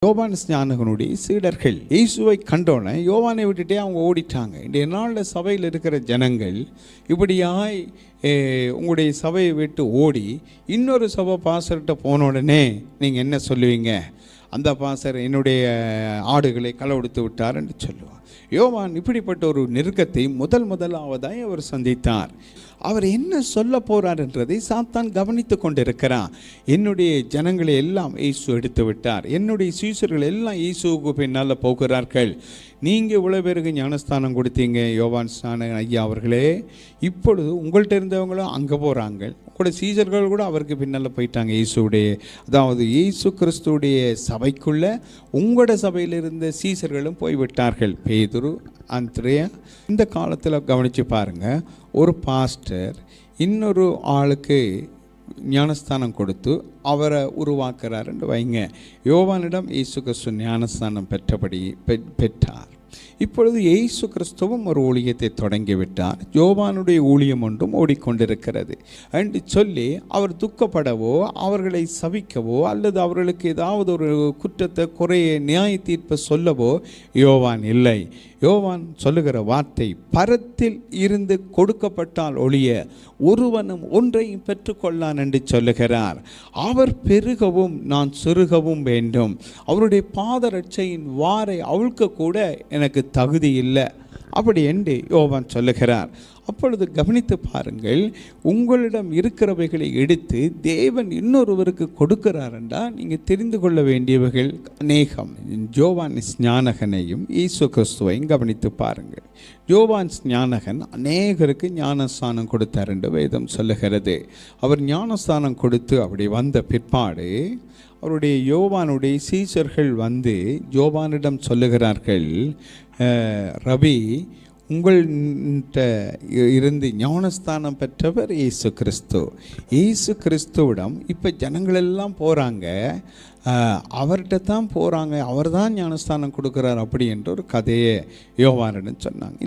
யோவான் ஸ்நானகனுடைய சீடர்கள் இயேசுவை கண்டோன்னே யோவானை விட்டுட்டே அவங்க ஓடிட்டாங்க. இன்றைய நாளில் சபையில் இருக்கிற ஜனங்கள் இப்படியாய் உங்களுடைய சபையை விட்டு ஓடி இன்னொரு சபை பாசர்கிட்ட போன உடனே நீங்கள் என்ன சொல்லுவீங்க? அந்த பாசர் என்னுடைய ஆடுகளை களவெடுத்து விட்டார் என்று சொல்லுவார். யோவான் இப்படிப்பட்ட ஒரு நெருக்கத்தை முதலாவதாய் அவர் சந்தித்தார். அவர் என்ன சொல்ல போறார் என்றதை சாத்தான் கவனித்து கொண்டிருக்கிறான். என்னுடைய ஜனங்களை எல்லாம் இயேசு எடுத்து விட்டார், என்னுடைய சீஷர்கள் எல்லாம் இயேசுவுக்கு பின்னால் போகிறார்கள். நீங்கள் இவ்வளோ பேருக்கு ஞானஸ்தானம் கொடுத்தீங்க யோவான் ஸ்நானகன் ஐயா அவர்களே, இப்பொழுது உங்கள்கிட்ட இருந்தவங்களும் அங்கே போகிறாங்க, உங்களோட சீஷர்கள் கூட அவருக்கு பின்னால் போயிட்டாங்க. இயேசுடைய அதாவது இயேசு கிறிஸ்துடைய சபைக்குள்ள உங்களோட சபையில் இருந்த சீஷர்களும் போய்விட்டார்கள். பேதுரு, அந்திரேயா. இந்த காலத்தில் கவனித்து பாருங்கள், ஒரு பாஸ்டர் இன்னொரு ஆளுக்கு ஞானஸ்தானம் கொடுத்து அவரை உருவாக்குறார் என்று வைங்க. யோவானிடம் இயேசு கிறிஸ்து ஞானஸ்தானம் பெற்றார். இப்பொழுது இயேசு கிறிஸ்துவும் ஒரு ஊழியத்தை தொடங்கிவிட்டார். யோவானுடைய ஊழியம் ஒன்றும் ஓடிக்கொண்டிருக்கிறது என்று சொல்லி அவர் துக்கப்படவோ அவர்களை சபிக்கவோ அல்லது அவர்களுக்கு ஏதாவது ஒரு குற்றத்தை குறைய நியாய தீர்ப்பை சொல்லவோ யோவான் இல்லை. யோவான் சொல்லுகிற வார்த்தை, பரத்தில் இருந்து கொடுக்கப்பட்டால் ஒழிய ஒருவனும் ஒன்றையும் பெற்றுக்கொள்ளான் என்று சொல்லுகிறார். அவர் பெருகவும் நான் சிறுகவும் வேண்டும். அவருடைய பாதரட்சையின் வாரை அவிழ்க்க கூட எனக்கு தகுதி இல்லை அப்படி என்று யோவான் சொல்லுகிறார். அப்பொழுது கவனித்து பாருங்கள், உங்களிடம் இருக்கிறவைகளை எடுத்து தேவன் இன்னொருவருக்கு கொடுக்கிறார் என்றால் நீங்கள் தெரிந்து கொள்ள வேண்டியவைகள் அநேகம். யோவான் ஸ்நானகனையும் இயேசு கிறிஸ்துவையும் கவனித்து பாருங்கள். யோவான் ஸ்நானகன் அநேகருக்கு ஞானஸ்தானம் கொடுத்தார் என்று வேதம் சொல்லுகிறது. அவர் ஞானஸ்தானம் கொடுத்து அப்படி வந்த பிற்பாடு அவருடைய யோவானுடைய சீஷர்கள் வந்து யோவானிடம் சொல்லுகிறார்கள், ரபி, உங்கள்கிட்ட இருந்து ஞானஸ்தானம் பெற்றவர் இயேசு கிறிஸ்து. இயேசு கிறிஸ்துவிடம் இப்போ ஜனங்களெல்லாம் போகிறாங்க, அவர்கிட்ட தான் போகிறாங்க, அவர் தான் ஞானஸ்தானம் கொடுக்குறார் அப்படி என்ற ஒரு கதையை யோவானிடம் சொன்னாங்க.